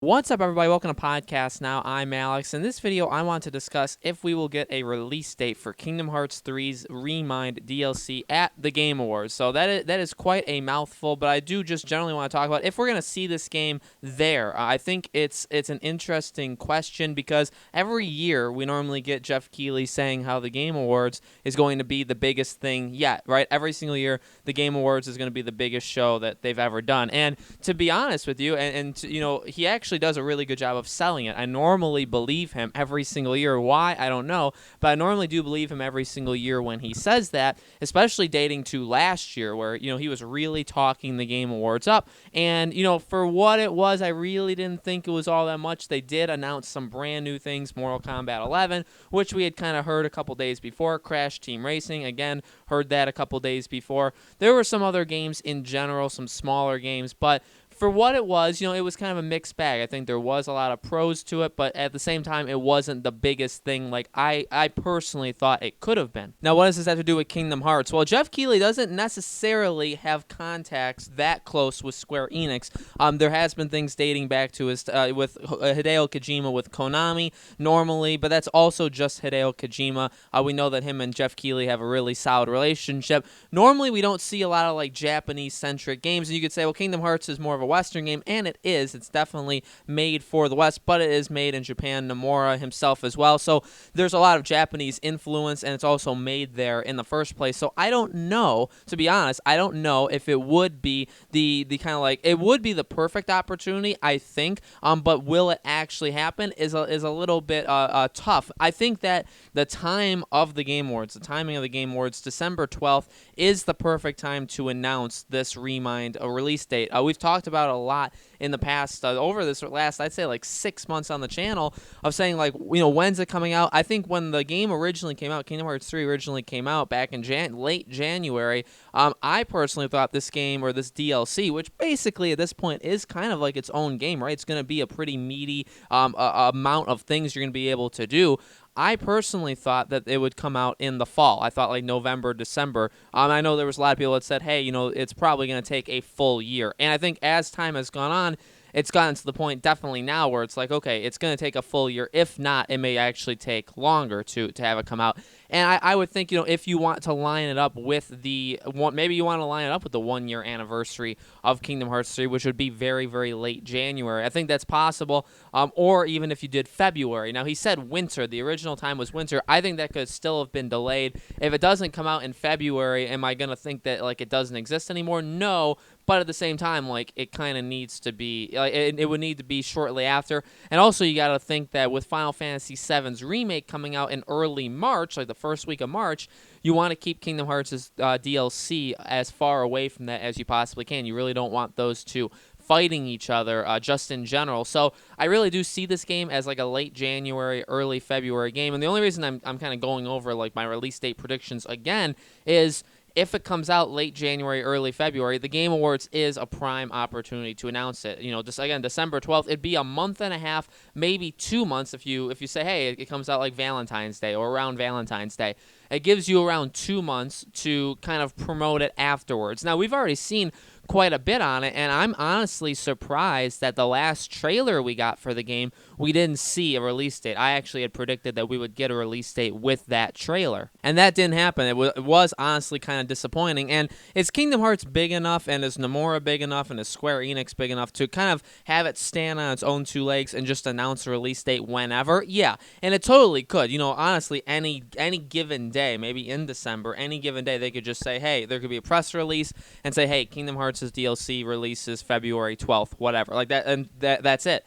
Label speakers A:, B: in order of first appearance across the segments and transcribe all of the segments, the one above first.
A: What's up, everybody? Welcome to Podcast Now. I'm Alex. In this video, I want to discuss if we will get a release date for Kingdom Hearts 3's Remind DLC at the Game Awards. So that is quite a mouthful, but I do just generally want to talk about if we're going to see this game there. I think it's an interesting question because every year we normally get Jeff Keighley saying how the Game Awards is going to be the biggest thing yet, right? Every single year, the Game Awards is going to be the biggest show that they've ever done. And to be honest with you, he actually does a really good job of selling it. I normally believe him every single year. Why? I don't know, but I normally do believe him every single year when he says that, especially dating to last year where, he was really talking the Game Awards up. And, for what it was, I really didn't think it was all that much. They did announce some brand new things, Mortal Kombat 11, which we had kind of heard a couple days before. Crash Team Racing, again, heard that a couple days before. There were some other games in general, some smaller games, but for what it was, it was kind of a mixed bag. I think there was a lot of pros to it, but at the same time, it wasn't the biggest thing like I personally thought it could have been. Now, what does this have to do with Kingdom Hearts? Well, Jeff Keighley doesn't necessarily have contacts that close with Square Enix. There has been things dating back to his with Hideo Kojima with Konami normally, but that's also just Hideo Kojima. We know that him and Jeff Keighley have a really solid relationship. Normally, we don't see a lot of like Japanese-centric games, and you could say, well, Kingdom Hearts is more of a Western game, and it is. It's definitely made for the West, but it is made in Japan. Nomura himself as well. So there's a lot of Japanese influence, and it's also made there in the first place. So I don't know, to be honest, I don't know if it would be the kind of like, it would be the perfect opportunity, I think, but will it actually happen is a little bit tough. I think that the time of the Game Awards, the timing of the Game Awards, December 12th, is the perfect time to announce this Remind a release date. We've talked about a lot in the past over this last, I'd say, like 6 months on the channel of saying, like, when's it coming out? I think when the game originally came out, Kingdom Hearts 3 originally came out back in late January, I personally thought this game, or this DLC, which basically at this point is kind of like its own game, right? It's going to be a pretty meaty amount of things you're going to be able to do. I personally thought that it would come out in the fall. I thought like November, December. I know there was a lot of people that said, hey, it's probably going to take a full year. And I think as time has gone on, it's gotten to the point definitely now where it's like, okay, it's going to take a full year. If not, it may actually take longer to have it come out. And I would think, if you want to line it up with maybe you want to line it up with the 1 year anniversary of Kingdom Hearts 3, which would be very, very late January. I think that's possible. Or even if you did February. Now, he said winter. The original time was winter. I think that could still have been delayed. If it doesn't come out in February, am I going to think that like it doesn't exist anymore? No. But at the same time, like, it kind of needs to be, like, it would need to be shortly after. And also, you got to think that with Final Fantasy VII's remake coming out in early March, like the first week of March, you want to keep Kingdom Hearts' DLC as far away from that as you possibly can. You really don't want those two fighting each other just in general. So I really do see this game as like a late January, early February game. And the only reason I'm kind of going over like my release date predictions again is if it comes out late January, early February, the Game Awards is a prime opportunity to announce it. Just again, December 12th, it'd be a month and a half, maybe 2 months if you say, hey, it comes out like Valentine's Day or around Valentine's Day. It gives you around 2 months to kind of promote it afterwards. Now, we've already seen quite a bit on it, and I'm honestly surprised that the last trailer we got for the game, we didn't see a release date. I actually had predicted that we would get a release date with that trailer, and that didn't happen. It was honestly kind of disappointing, and is Kingdom Hearts big enough, and is Nomura big enough, and is Square Enix big enough to kind of have it stand on its own two legs and just announce a release date whenever? Yeah, and it totally could. Honestly, any given day, maybe in December, any given day, they could just say, hey, there could be a press release and say, hey, Kingdom Hearts' DLC releases February 12th, whatever, like that, and that's it.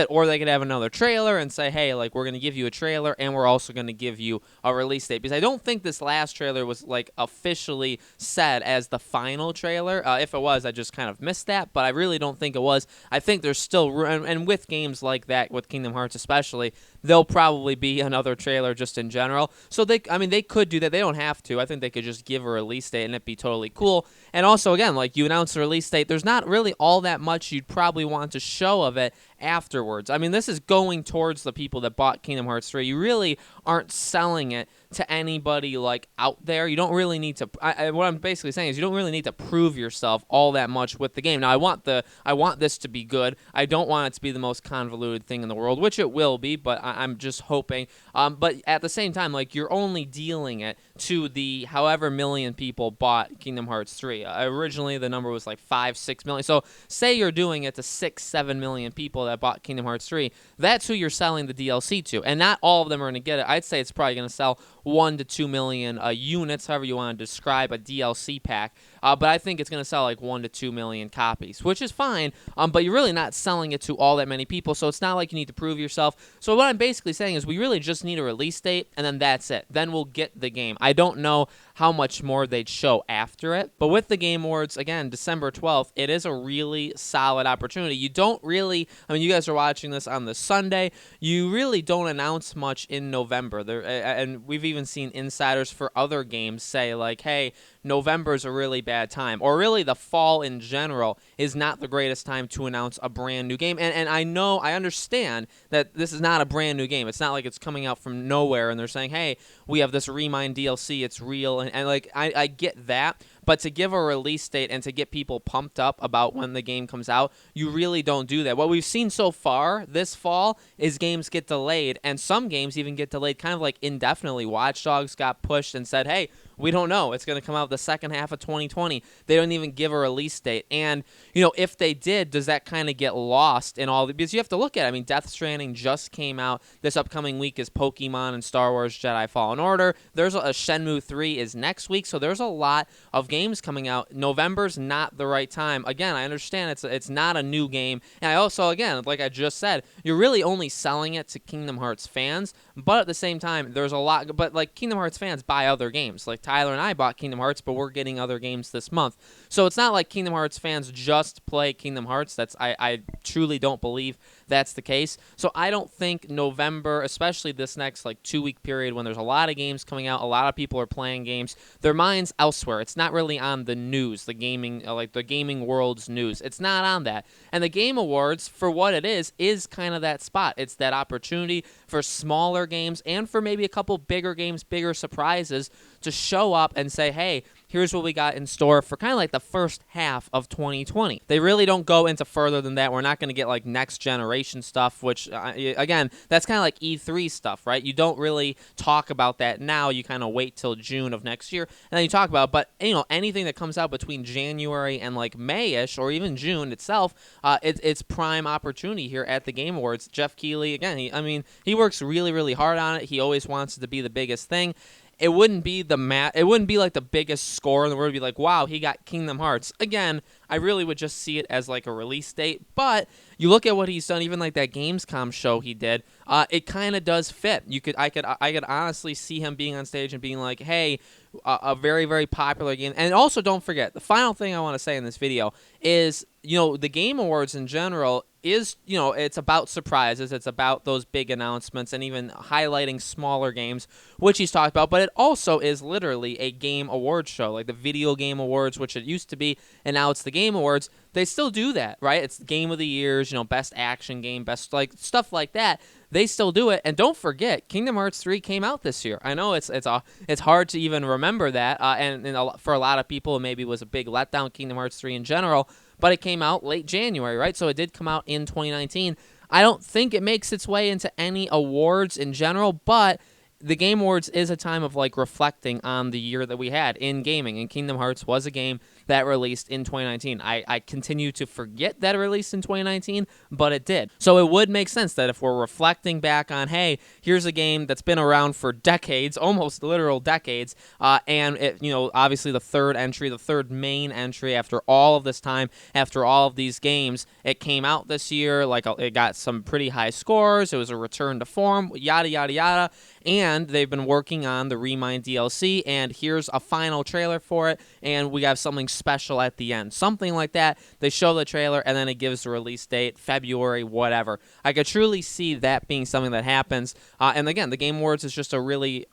A: Or they could have another trailer and say, hey, like, we're going to give you a trailer and we're also going to give you a release date, because I don't think this last trailer was like officially said as the final trailer. If it was, I just kind of missed that, but I really don't think it was. I think there's still room, and with games like that, with Kingdom Hearts especially, there'll probably be another trailer just in general. So they could do that. They don't have to. I think they could just give a release date and it'd be totally cool. And also, again, like, you announce a release date, there's not really all that much you'd probably want to show of it afterwards. I mean, this is going towards the people that bought Kingdom Hearts 3. You really aren't selling it to anybody like out there. You don't really need to. What I'm basically saying is you don't really need to prove yourself all that much with the game. Now, I want this to be good. I don't want it to be the most convoluted thing in the world, which it will be, but I'm just hoping. But at the same time, like, you're only dealing it to the however million people bought Kingdom Hearts 3. Originally, the number was like 5-6 million. So say you're doing it to 6-7 million people that bought Kingdom Hearts 3. That's who you're selling the DLC to, and not all of them are going to get it. I'd say it's probably going to sell 1 to 2 million units, however you want to describe a DLC pack. But I think it's going to sell like 1 to 2 million copies, which is fine. But you're really not selling it to all that many people, so it's not like you need to prove yourself. So what I'm basically saying is we really just need a release date, and then that's it. Then we'll get the game. I don't know how much more they'd show after it. But with the Game Awards, again, December 12th, it is a really solid opportunity. You don't really, I mean, you guys are watching this on the Sunday. You really don't announce much in November. And we've even seen insiders for other games say, like, hey, November is a really bad time, or really the fall in general is not the greatest time to announce a brand new game. And I understand that this is not a brand new game. It's not like it's coming out from nowhere and they're saying, hey, we have this Remind DLC, it's real, and like, I get that. But to give a release date and to get people pumped up about when the game comes out, you really don't do that. What we've seen so far this fall is games get delayed, and some games even get delayed kind of like indefinitely. Watch Dogs got pushed and said, hey, we don't know. It's going to come out the second half of 2020. They don't even give a release date. And, you know, if they did, does that kind of get lost in all the... Because you have to look at it. I mean, Death Stranding just came out. This upcoming week is Pokemon and Star Wars Jedi Fallen Order. There's a Shenmue 3 is next week, so there's a lot of games coming out. November's not the right time. Again, I understand it's not a new game. And I also, again, like I just said, you're really only selling it to Kingdom Hearts fans. But at the same time, there's a lot... But, like, Kingdom Hearts fans buy other games. Like, Tyler and I bought Kingdom Hearts, but we're getting other games this month. So it's not like Kingdom Hearts fans just play Kingdom Hearts. I truly don't believe that's the case. So I don't think November, especially this next like 2-week period when there's a lot of games coming out, a lot of people are playing games, their mind's elsewhere. It's not really on the news, the gaming, like the gaming world's news. It's not on that. And the Game Awards, for what it is kind of that spot. It's that opportunity for smaller games and for maybe a couple bigger games, bigger surprises to show up and say, hey, here's what we got in store for kind of like the first half of 2020. They really don't go into further than that. We're not going to get like next generation stuff, which, again, that's kind of like E3 stuff, right? You don't really talk about that now. You kind of wait till June of next year, and then you talk about it. But, you know, anything that comes out between January and like May-ish or even June itself, it's prime opportunity here at the Game Awards. Jeff Keighley, again, he works really, really hard on it. He always wants it to be the biggest thing. It wouldn't be it wouldn't be like the biggest score in the world. It'd be like, wow, he got Kingdom Hearts. Again, I really would just see it as like a release date. But you look at what he's done, even like that Gamescom show he did, it kind of does fit. I could honestly see him being on stage and being like, hey, a very, very popular game. And also, don't forget, the final thing I want to say in this video is, you know, the Game Awards in general is, you know, it's about surprises. It's about those big announcements and even highlighting smaller games, which he's talked about. But it also is literally a game awards show, like the Video Game Awards, which it used to be, and now it's the Game Awards. They still do that, right? It's Game of the Years, you know, best action game, best like stuff like that. They still do it. And don't forget, Kingdom Hearts 3 came out this year. I know it's hard to even remember that, and for a lot of people, it maybe was a big letdown, Kingdom Hearts 3 in general, but it came out late January, right? So it did come out in 2019. I don't think it makes its way into any awards in general, but the Game Awards is a time of like reflecting on the year that we had in gaming, and Kingdom Hearts was a game that released in 2019. I continue to forget that it released in 2019, but it did. So it would make sense that if we're reflecting back on, hey, here's a game that's been around for decades, almost literal decades, and it, you know, obviously the third main entry after all of this time, after all of these games, it came out this year, like it got some pretty high scores, it was a return to form, yada, yada, yada, and they've been working on the Remind DLC, and here's a final trailer for it, and we have something special at the end. Something like that. They show the trailer, and then it gives the release date, February, whatever. I could truly see that being something that happens. And again, the Game Awards is just a really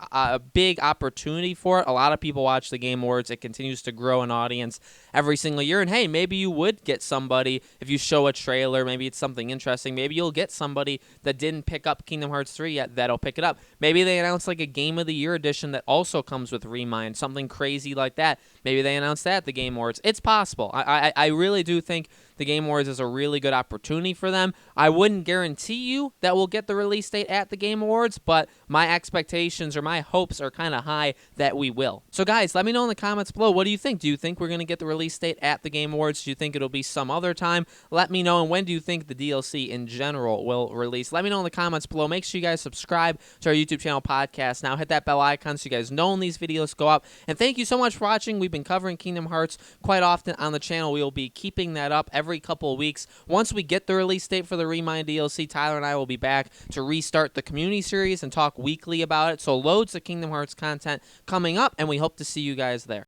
A: big opportunity for it. A lot of people watch the Game Awards. It continues to grow an audience every single year. And hey, maybe you would get somebody, if you show a trailer, maybe it's something interesting. Maybe you'll get somebody that didn't pick up Kingdom Hearts 3 yet that'll pick it up. Maybe they announce like a Game of the Year edition that also comes with Remind, something crazy like that. Maybe they announce that at the Game Awards. It's possible. I really do think the Game Awards is a really good opportunity for them. I wouldn't guarantee you that we'll get the release date at the Game Awards, but my expectations or my hopes are kind of high that we will. So guys, let me know in the comments below. What do you think? Do you think we're going to get the release date at the Game Awards? Do you think it'll be some other time? Let me know. And when do you think the DLC in general will release? Let me know in the comments below. Make sure you guys subscribe to our YouTube channel Podcast Now. Hit that bell icon so you guys know when these videos go up. And thank you so much for watching. We've been covering Kingdom Hearts quite often on the channel. We will be keeping that up every couple of weeks. Once we get the release date for the Remind DLC, Tyler and I will be back to restart the community series and talk weekly about it. So loads of Kingdom Hearts content coming up, and we hope to see you guys there.